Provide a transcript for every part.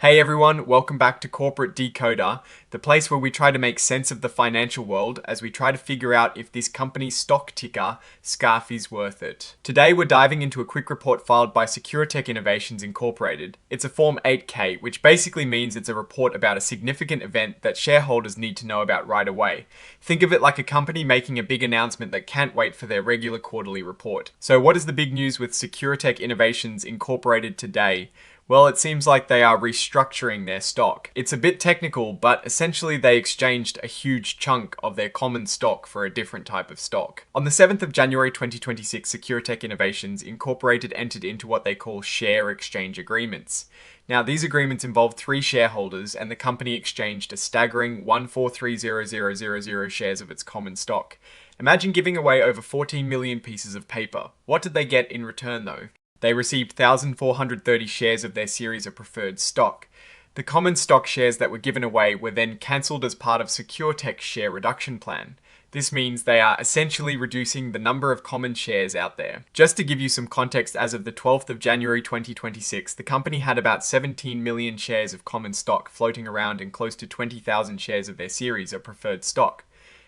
Hey everyone, welcome back to Corporate Decoder, the place where we try to make sense of the financial world as we try to figure out if this company's stock ticker, SCARF, is worth it. Today we're diving into a quick report filed by SecureTech Innovations Incorporated. It's a Form 8K, which basically means it's a report about a significant event that shareholders need to know about right away. Think of it like a company making a big announcement that can't wait for their regular quarterly report. So what is the big news with SecureTech Innovations Incorporated today? Well, it seems like they are restructuring their stock. It's a bit technical, but essentially they exchanged a huge chunk of their common stock for a different type of stock. On the 7th of January 2026, SecureTech Innovations Incorporated entered into what they call share exchange agreements. Now, these agreements involved 3 shareholders, and the company exchanged a staggering 143,000 shares of its common stock. Imagine giving away over 14 million pieces of paper. What did they get in return though? They received 1,430 shares of their series of preferred stock. The common stock shares that were given away were then cancelled as part of SecureTech's share reduction plan. This means they are essentially reducing the number of common shares out there. Just to give you some context, as of the 12th of January 2026, the company had about 17 million shares of common stock floating around and close to 20,000 shares of their series of preferred stock.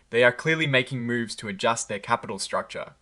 They are clearly making moves to adjust their capital structure.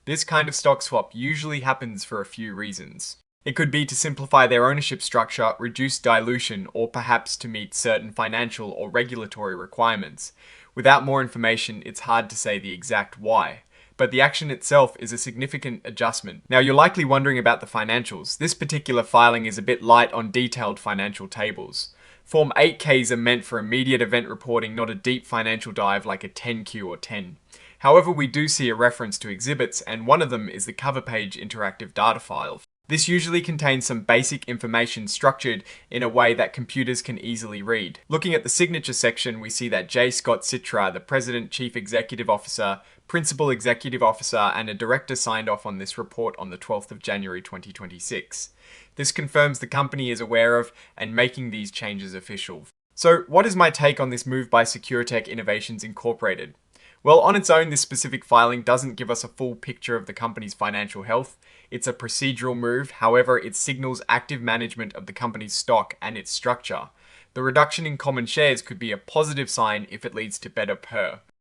This kind of stock swap usually happens for a few reasons. It could be to simplify their ownership structure, reduce dilution, or perhaps to meet certain financial or regulatory requirements. Without more information, it's hard to say the exact why. But the action itself is a significant adjustment. Now, you're likely wondering about the financials. This particular filing is a bit light on detailed financial tables. Form 8Ks are meant for immediate event reporting, not a deep financial dive like a 10Q or 10. However, we do see a reference to exhibits, and one of them is the cover page interactive data file. This usually contains some basic information structured in a way that computers can easily read. Looking at the signature section, we see that J. Scott Citra, the President, Chief Executive Officer, Principal Executive Officer, and a Director signed off on this report on the 12th of January 2026. This confirms the company is aware of and making these changes official. So, what is my take on this move by SecureTech Innovations Incorporated? Well, on its own, this specific filing doesn't give us a full picture of the company's financial health. It's a procedural move, however, it signals active management of the company's stock and its structure. The reduction in common shares could be a positive sign if it leads to better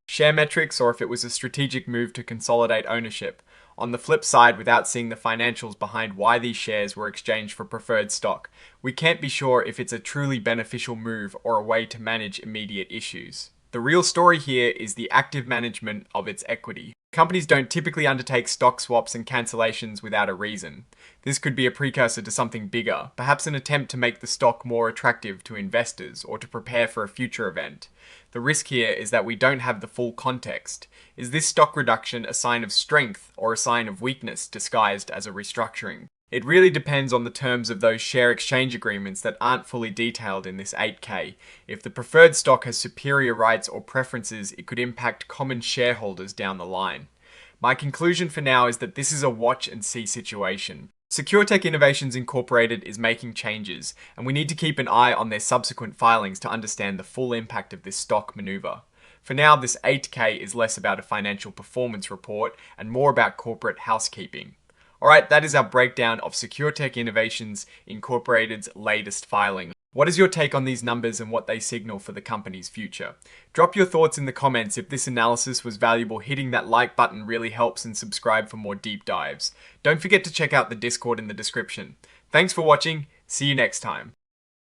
share metrics, or if it was a strategic move to consolidate ownership. On the flip side, without seeing the financials behind why these shares were exchanged for preferred stock, we can't be sure if it's a truly beneficial move or a way to manage immediate issues. The real story here is the active management of its equity. Companies don't typically undertake stock swaps and cancellations without a reason. This could be a precursor to something bigger, perhaps an attempt to make the stock more attractive to investors or to prepare for a future event. The risk here is that we don't have the full context. Is this stock reduction a sign of strength or a sign of weakness disguised as a restructuring? It really depends on the terms of those share exchange agreements that aren't fully detailed in this 8K. If the preferred stock has superior rights or preferences, it could impact common shareholders down the line. My conclusion for now is that this is a watch and see situation. SecureTech Innovations Incorporated is making changes, and we need to keep an eye on their subsequent filings to understand the full impact of this stock maneuver. For now, this 8K is less about a financial performance report and more about corporate housekeeping. Alright, that is our breakdown of SecureTech Innovations Incorporated's latest filing. What is your take on these numbers and what they signal for the company's future? Drop your thoughts in the comments. If this analysis was valuable, hitting that like button really helps, and subscribe for more deep dives. Don't forget to check out the Discord in the description. Thanks for watching. See you next time.